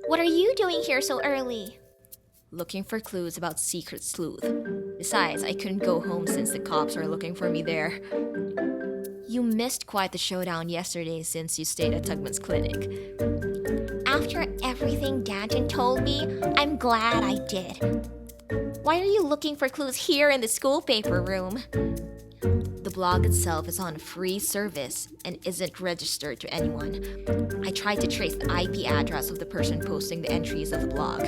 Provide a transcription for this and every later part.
What are you doing here so early? Looking for clues about Secret Sleuth. Besides, I couldn't go home since the cops are looking for me there. You missed quite the showdown yesterday since you stayed at Tugman's clinic. After everything Danton told me, I'm glad I did. Why are you looking for clues here in the school paper room? The blog itself is on free service and isn't registered to anyone. I tried to trace the IP address of the person posting the entries of the blog.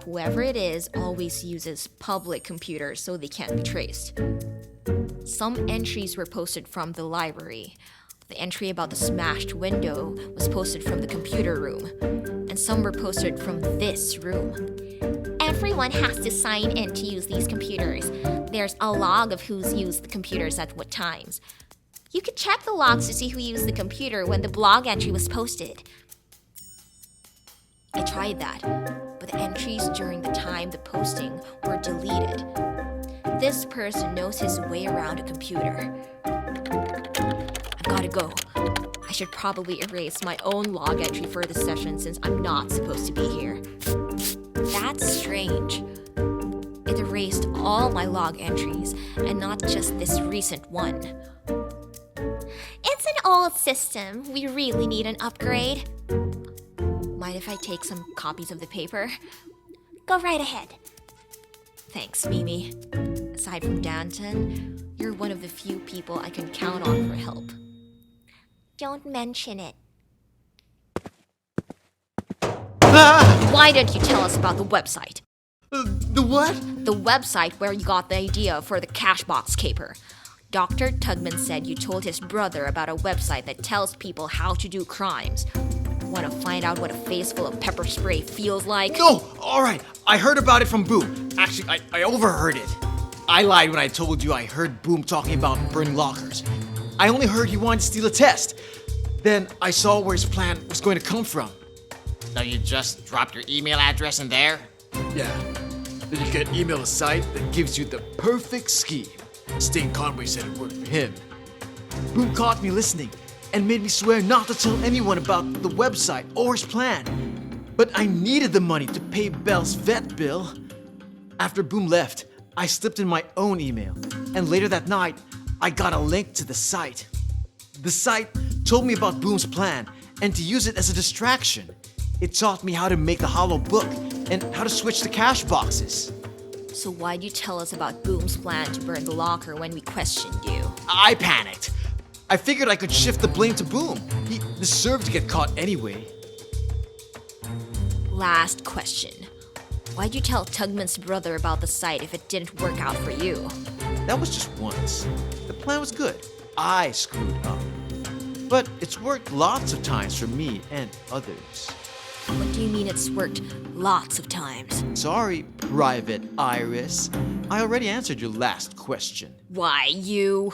Whoever it is always uses public computers so they can't be traced. Some entries were posted from the library. The entry about the smashed window was posted from the computer room, and some were posted from this room. Everyone has to sign in to use these computers. There's a log of who's used the computers at what times. You could check the logs to see who used the computer when the blog entry was posted. I tried that, but the entries during the time the posting were deleted. This person knows his way around a computer. I've gotta go. I should probably erase my own log entry for the session since I'm not supposed to be here. That's strange. It erased all my log entries and not just this recent one. It's an old system. We really need an upgrade. Mind if I take some copies of the paper? Go right ahead. Thanks, Mimi. Aside from Danton, you're one of the few people I can count on for help. Don't mention it. Why didn't you tell us about the website? The what? The website where you got the idea for the cashbox caper. Dr. Tugman said you told his brother about a website that tells people how to do crimes. Want to find out what a face full of pepper spray feels like? No! Alright, I heard about it from Boom. Actually, I overheard it. I lied when I told you I heard Boom talking about burning lockers. I only heard he wanted to steal a test. Then I saw where his plan was going to come from. So you just dropped your email address in there? Yeah. Then you can email a site that gives you the perfect scheme. Sting Conway said it worked for him. Boom caught me listening and made me swear not to tell anyone about the website or his plan. But I needed the money to pay Belle's vet bill. After Boom left, I slipped in my own email, and later that night, I got a link to the site. The site told me about Boom's plan and to use it as a distraction. It taught me how to make the hollow book and how to switch the cash boxes. So why'd you tell us about Boom's plan to burn the locker when we questioned you? I panicked. I figured I could shift the blame to Boom. He deserved to get caught anyway. Last question. Why'd you tell Tugman's brother about the site if it didn't work out for you? That was just once. The plan was good. I screwed up. But it's worked lots of times for me and others. What do you mean it's worked lots of times? Sorry, Private Iris. I already answered your last question. Why, you...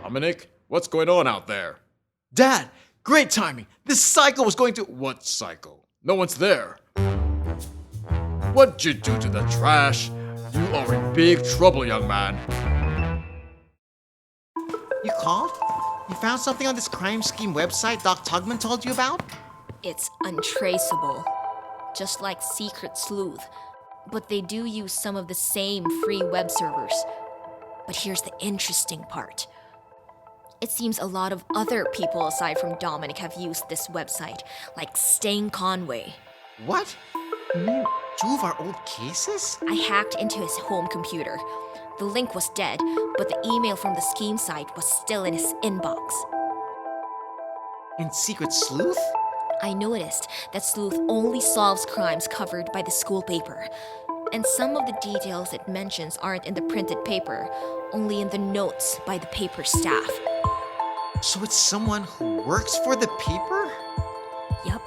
Dominic, what's going on out there? Dad, great timing. This psycho was going to... What psycho? No one's there. What'd you do to the trash? You are in big trouble, young man. You called? You found something on this crime scheme website Doc Tugman told you about? It's untraceable. Just like Secret Sleuth. But they do use some of the same free web servers. But here's the interesting part. It seems a lot of other people aside from Dominic have used this website, like Sting Conway. What? You mean 2 of our old cases? I hacked into his home computer. The link was dead, but the email from the scheme site was still in his inbox. In Secret Sleuth? I noticed that Sleuth only solves crimes covered by the school paper. And some of the details it mentions aren't in the printed paper, only in the notes by the paper staff. So it's someone who works for the paper? Yup.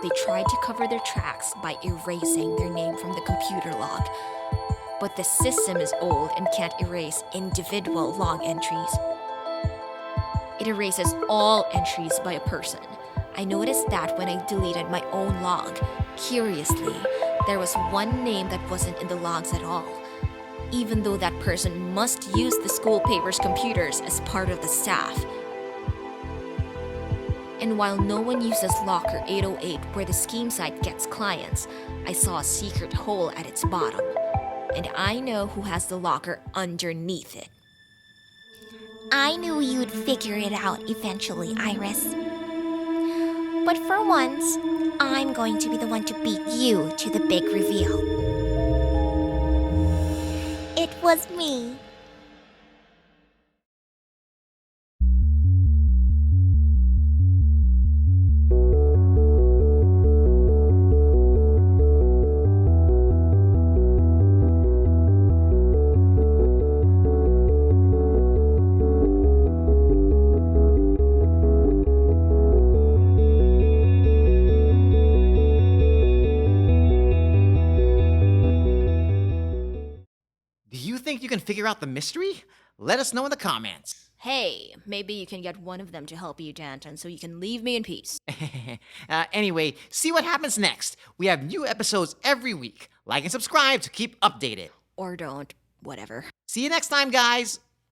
They tried to cover their tracks by erasing their name from the computer log. But the system is old and can't erase individual log entries. It erases all entries by a person. I noticed that when I deleted my own log. Curiously, there was one name that wasn't in the logs at all, even though that person must use the school paper's computers as part of the staff. And while no one uses locker 808 where the scheme site gets clients, I saw a secret hole at its bottom. And I know who has the locker underneath it. I knew you'd figure it out eventually, Iris. But for once, I'm going to be the one to beat you to the big reveal. It was me. Do you think you can figure out the mystery? Let us know in the comments. Hey, maybe you can get one of them to help you, Danton, so you can leave me in peace. Anyway, see what happens next. We have new episodes every week. Like and subscribe to keep updated. Or don't, whatever. See you next time, guys.